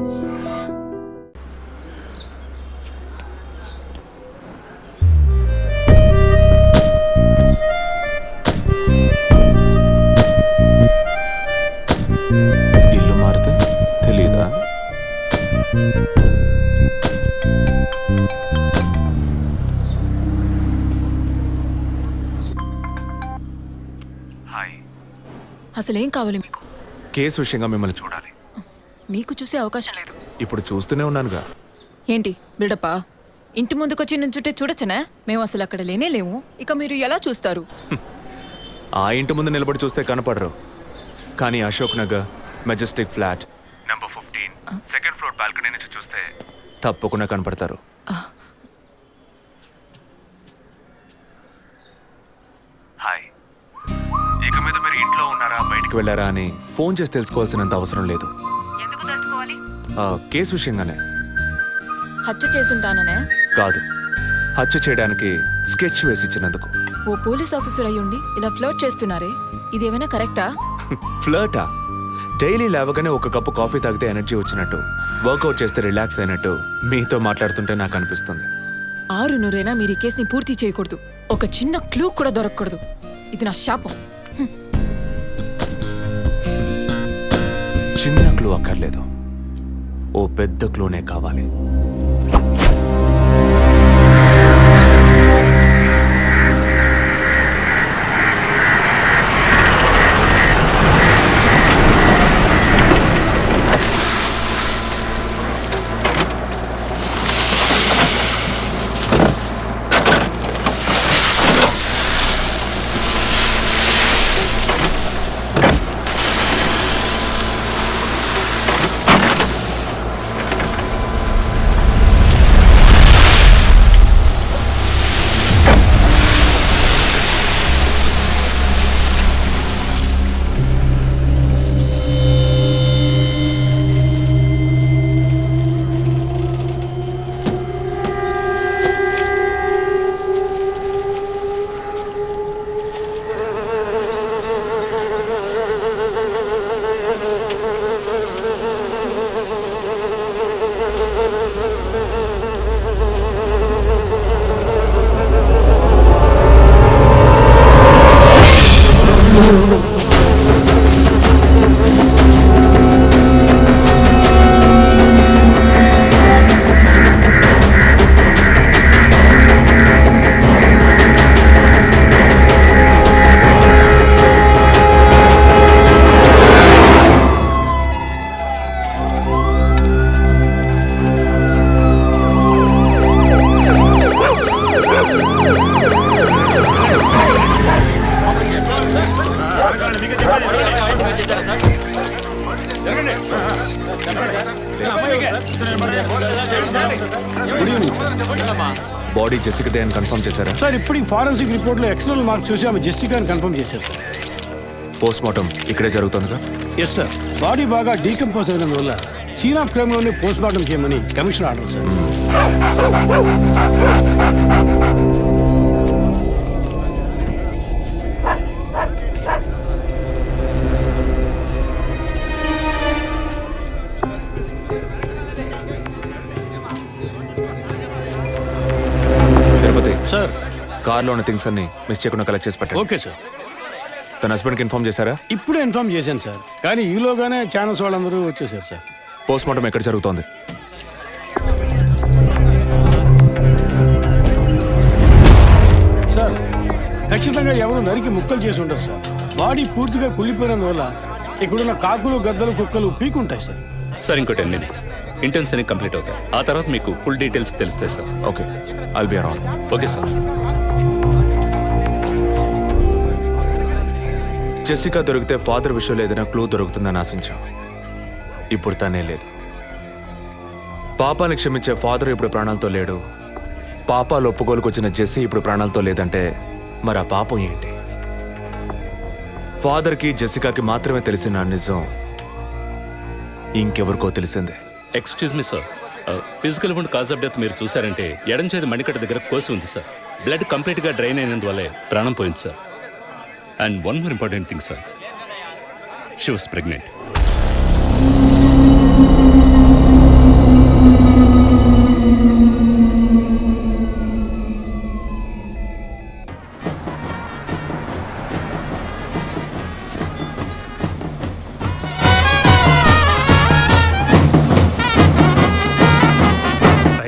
ఇల్లు మారితే తెలీదా? అసలేం కావాలి మీకు? కేసు విషయంగా మిమ్మల్ని చూడాలి. మీకు చూసే అవకాశం లేదు. ఇప్పుడు చూస్తూనే ఉన్నానుగా. ఏంటి బిల్డప్పా? ఇంటి ముందుకొచ్చి నుంచుంటే చూడొచ్చనా? మేము అసలు అక్కడ లేనే లేము. ఇక మీరు ఎలా చూస్తారు? ఆ ఇంటి ముందు నిలబడి చూస్తే కనపడరు, కానీ Ashok Nagar Majestic flat number 15 second floor balcony నుంచి చూస్తే తప్పకుండా కనపడతారు. హాయ్. ఇక మీద మీరు ఇంట్లో ఉన్నారా బయటికి వెళ్ళారా అని ఫోన్ చేసి తెలుసుకోవాల్సినంత అవసరం లేదు. ఎందుకు తెలుసుకోవాలి? కేసు విషయంగానే. హత్య చేసుంటాననే కాదు, హత్య చేయడానికి స్కెచ్ వేసి ఇచ్చినందుకు. ఓ పోలీస్ ఆఫీసర్ అయ్యుండి ఇలా ఫ్లర్ట్ చేస్తున్నారే, ఇదేమైనా కరెక్టా? ఫ్లర్టా? డైలీ లేవగానే ఒక కప్పు కాఫీ తాగితే ఎనర్జీ వచ్చినట్టు, వర్కౌట్ చేస్తే రిలాక్స్ అయినట్టు మీతో మాట్లాడుతుంటే నాకు అనిపిస్తుంది. 6 మీరు ఈ కేసుని పూర్తి చేయకూడదు. ఒక చిన్న క్లూ కూడా దొరకకూడదు. ఇది నా శాపం. చిన్న క్లూ అక్కర్లేదు, ఓ పెద్ద క్లూనే కావాలి. బాడీ జెసికాదే అని కన్ఫర్మ్ చేశారా సార్? ఇప్పుడు ఫారెన్సిక్ రిపోర్ట్లో ఎక్స్టర్నల్ మార్క్స్ చూసి ఆమె జెసికా అని కన్ఫర్మ్ చేశారు సార్. పోస్ట్ మార్టం ఇక్కడే జరుగుతుందిగా? Yes sir. బాడీ బాగా డీకంపోజ్ అయినందువల్ల సీన్ ఆఫ్ క్రైమ్లోనే పోస్ట్ మార్టం చేయమని కమిషన్ ఆర్డర్ సార్. సార్, కార్లో ఉన్న థింగ్స్ అన్ని మిస్ చేయకుండా కలెక్ట్ చేసి పెట్టండి. Okay sir. తన హస్బెండ్కి ఇన్ఫార్మ్ చేశారా? ఇప్పుడే ఇన్ఫార్మ్ చేశాను సార్, కానీ ఈలోగానే ఛానల్స్ వాళ్ళందరూ వచ్చేసారు సార్. పోస్ట్ మార్టం ఎక్కడ జరుగుతోంది? సార్, ఖచ్చితంగా ఎవరు నరికి ముక్కలు చేసి ఉంటారు సార్. బాడీ పూర్తిగా కుళ్ళిపోయినందువల్ల ఇక్కడున్న కాకులు గద్దలు కుక్కలు పీకుంటాయి సార్. సార్, ఇంకో 10 minutes ఇంటెన్స్ అన్ని కంప్లీట్ అవుతాయి. ఆ తర్వాత మీకు ఫుల్ డీటెయిల్స్ తెలుస్తాయి sir. Okay, I'll be around. Okay sir. Jessica దొరికితే ఫాదర్ విషయంలో ఏదైనా క్లూ దొరుకుతుందని ఆశించాం. ఇప్పుడు తనే లేదు. పాపాన్ని క్షమించే ఫాదర్ ఇప్పుడు ప్రాణాలతో లేడు. పాపాలు ఒప్పుకోలుకొచ్చిన జెస్సీ ఇప్పుడు ప్రాణాలతో లేదంటే మరి ఆ పాపం ఏంటి? ఫాదర్కి జెసికాకి మాత్రమే తెలిసిన నిజం ఇంకెవరికో తెలిసిందే. Excuse me sir, physical wound cause of death మీరు చూసారంటే ఎడం చేతి మణికట్ట దగ్గర కోసి ఉంది సార్. బ్లడ్ కంప్లీట్గా డ్రైన్ అయినందువల్లే ప్రాణం పోయింది sir. And one more important thing sir, she was pregnant.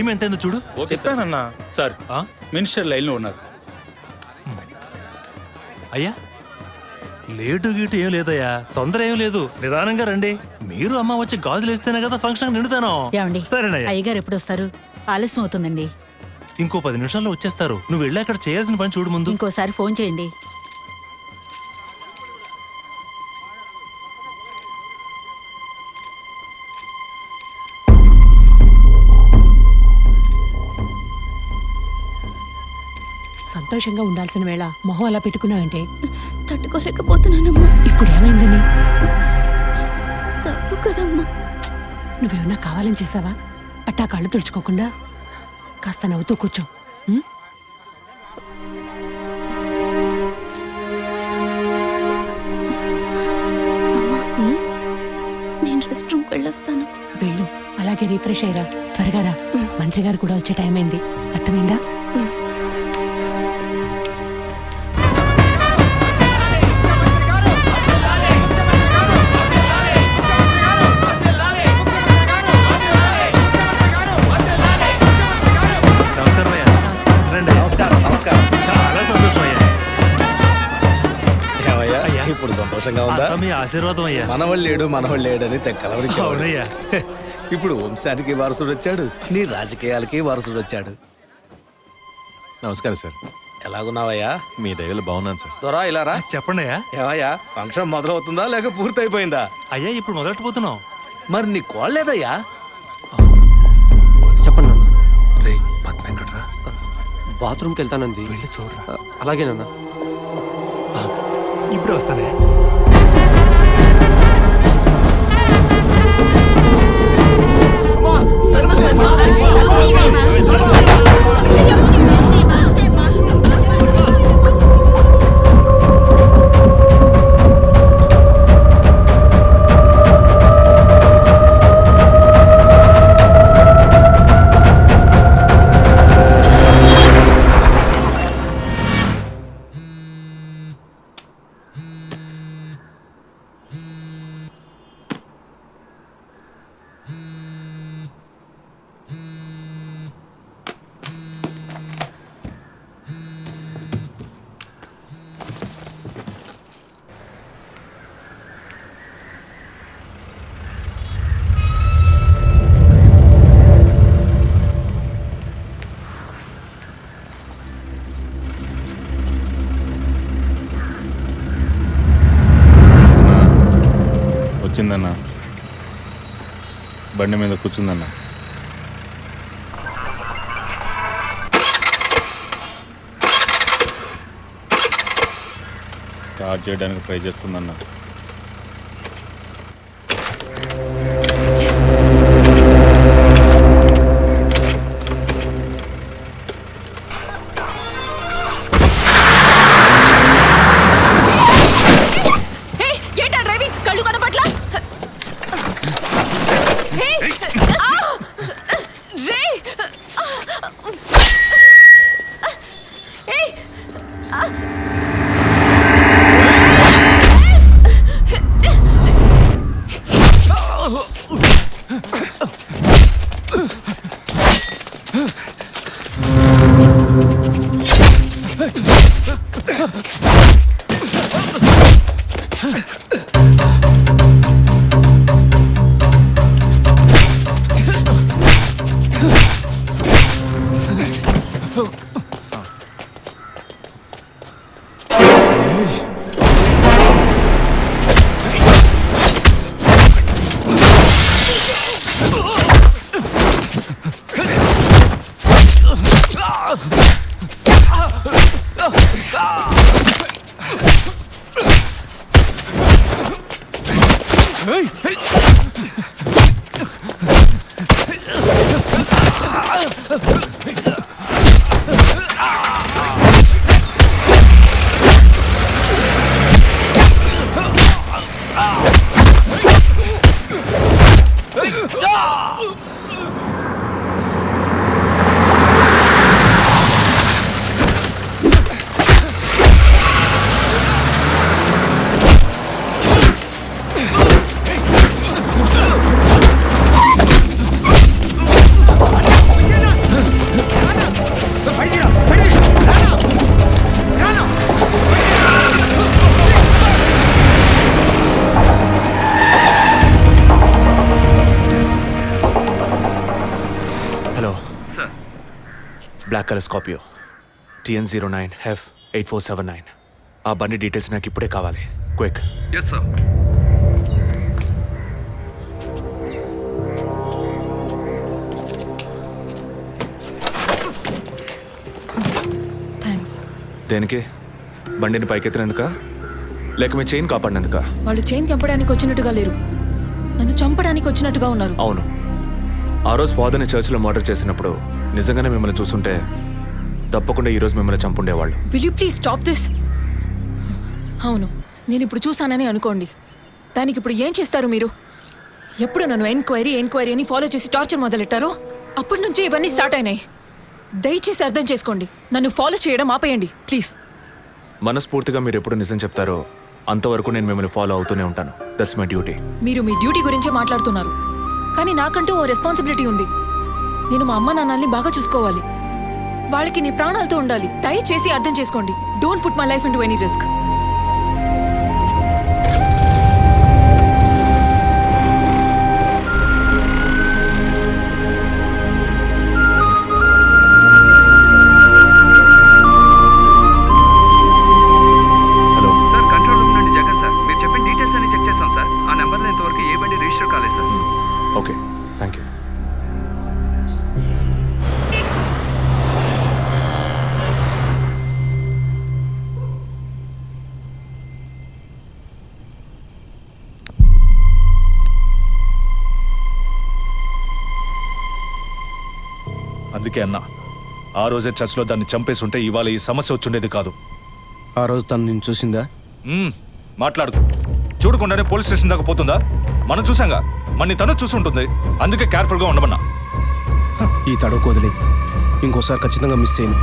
Time ఎంతైందో చూడు. చెప్పానన్నా. సార్ ఆ? మినిస్టర్ లైన్లో ఉన్నారు. అయ్యా లేటు గీటు ఏం లేదయ్యా, తొందర ఏం లేదు, నిదానంగా రండి. మీరు అమ్మ వచ్చి గాజులు వేస్తేనే కదా ఫంక్షన్ నిండుతాను. ఏమండి సరేనయ్యా, అయ్యగారు ఎప్పుడు వస్తారు? ఆలస్యం అవుతుందండి. ఇంకో 10 నిమిషాల్లో వచ్చేస్తారు. నువ్వు వెళ్ళి అక్కడ చేయాల్సిన పని చూడు ముందు. ఇంకోసారి ఫోన్ చేయండి. సంతోషంగా ఉండాల్సిన వేళ మొహం అలా పెట్టుకున్నావంటే తట్టుకోలేకపోతున్నానమ్మా. ఇప్పుడు ఏమైందని? తప్పు కదమ్మా. నువ్వేమన్నా కావాలని చేసావా? అట్టా కళ్ళు తుడుచుకోకుండా కాస్త నవ్వుతూ కూర్చో. ఉం? నేను రెస్ట్ రూమ్కి వెళ్ళొస్తాను. వెళ్ళు, అలాగే రీఫ్రెష్ అయ్యరా. త్వరగా రా, మంత్రి గారు కూడా వచ్చే టైం అయింది. అర్థమైందా? నమస్కారం అయ్యా. రండి. చాలా సంతోషం అయ్యా. అయ్యా, ఇప్పుడు సంతోషంగా ఉందా? అంతా మీ ఆశీర్వాదం అయ్యా. మనవాళ్ళు లేడు అని తెక్కలవరికి. అవునయ్యా. ఇప్పుడు వంశానికి వారసుడు వచ్చాడు, నీ రాజకీయాలకి వారసుడు వచ్చాడు. నమస్కారం సార్. ఎలాగున్నావయ్యా? మీ దయలో బాగున్నాను సార్. దొరా ఇలా రా. చెప్పండి అయ్యా. ఏవయ్యా, ఫంక్షన్ మొదలవుతుందా లేక పూర్తయిపోయిందా? అయ్యా ఇప్పుడు మొదలెట్టబోతున్నాం. మరి నీ కోళ్ళేదయ్యా? చెప్పండి నాన్న. రే పద్మ ఎక్కడరా? బాత్రూమ్కి వెళ్తానంది. వెళ్ళి చూడరా. అలాగేనన్నా. ఇప్పుడే వస్తానే. వచ్చిందన్న, బండి మీద కూర్చుందన్న. స్టార్ట్ చేయడానికి ట్రై చేస్తుందన్న. ఏంటా డ్రైవింగ్? కళ్ళు కనపట్లా? రే బ్లాక్ కలర్ స్కార్పియో TN09F8479. ఆ బండి డీటెయిల్స్ నాకు ఇప్పుడే కావాలి. క్విక్. Yes sir. థ్యాంక్స్. దేనికి? బండిని పైకెత్తినందుక లేక మీ చైన్ కాపాడినందుక? వాళ్ళు చైన్ చంపడానికి వచ్చినట్టుగా లేరు, నన్ను చంపడానికి వచ్చినట్టుగా ఉన్నారు. అవును, ఆ రోజు ఫాదర్ని చర్చ్లో మర్డర్ చేసినప్పుడు నిజంగానే మిమ్మల్ని చూసుంటే తప్పకుండా ఈరోజు మిమ్మల్ని చంపుండేవాళ్ళు. Will you please stop this? అవును, నేను ఇప్పుడు చూసానని అనుకోండి, దానికి ఇప్పుడు ఏం చేస్తారు మీరు? ఎప్పుడు నన్ను ఎంక్వైరీ అని ఫాలో చేసి టార్చర్ మొదలెట్టారో అప్పటి నుంచే ఇవన్నీ స్టార్ట్ అయినాయి. దయచేసి అర్థం చేసుకోండి, నన్ను ఫాలో చేయడం ఆపేయండి ప్లీజ్. మనస్ఫూర్తిగా మీరు ఎప్పుడు నిజం చెప్తారో అంతవరకు నేను మిమ్మల్ని ఫాలో అవుతూనే ఉంటాను. That's my duty. మీరు మీ డ్యూటీ గురించే మాట్లాడుతున్నారు, కానీ నాకంటూ ఓ రెస్పాన్సిబిలిటీ ఉంది. నేను మా అమ్మ నాన్నల్ని బాగా చూసుకోవాలి, వాళ్ళకి నీ ప్రాణాలతో ఉండాలి. దయచేసి అర్థం చేసుకోండి. Don't put my life into any risk. Hello sir, control room నుండి జగన్ సార్. మీరు చెప్పిన డీటెయిల్స్ అన్ని చెక్ చేశాం సార్. ఆ నెంబర్లో ఇంతవరకు ఏ బండి రిజిస్టర్ కాలేదు సార్. Okay, thank you. అందుకే అన్నా, ఆ రోజే చర్చ్లో దాన్ని చంపేసి ఉంటే ఇవాళ ఈ సమస్య వచ్చుండేది కాదు. ఆ రోజు తను నేను చూసిందా? మాట్లాడుకు. చూడకుండానే పోలీస్ స్టేషన్ దాకా పోతుందా? మనం చూసాంగా, మన తను చూసి ఉంటుంది. అందుకే కేర్ఫుల్గా ఉండమన్నా. ఈ తడవకు వదిలే, ఇంకోసారి ఖచ్చితంగా మిస్ చేయను.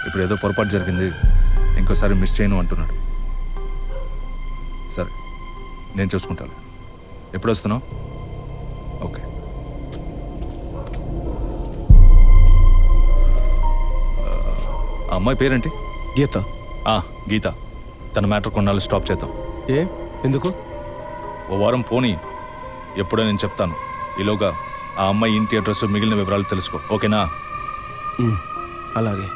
ఇప్పుడు ఏదో పొరపాటు జరిగింది, ఇంకోసారి మిస్ చేయను అంటున్నాడు. సరే, నేను చూసుకుంటాను. ఎప్పుడు వస్తున్నావు? ఓకే. ఆ అమ్మాయి పేరేంటి? గీత. గీత. తన మ్యాటర్ కొన్నాళ్ళు స్టాప్ చేద్దాం. ఏ ఎందుకు? ఓ వారం పోనీ, ఎప్పుడో నేను చెప్తాను. ఈలోగా ఆ అమ్మాయి ఇంటి అడ్రస్, మిగిలిన వివరాలు తెలుసుకో. ఓకేనా? అలాగే.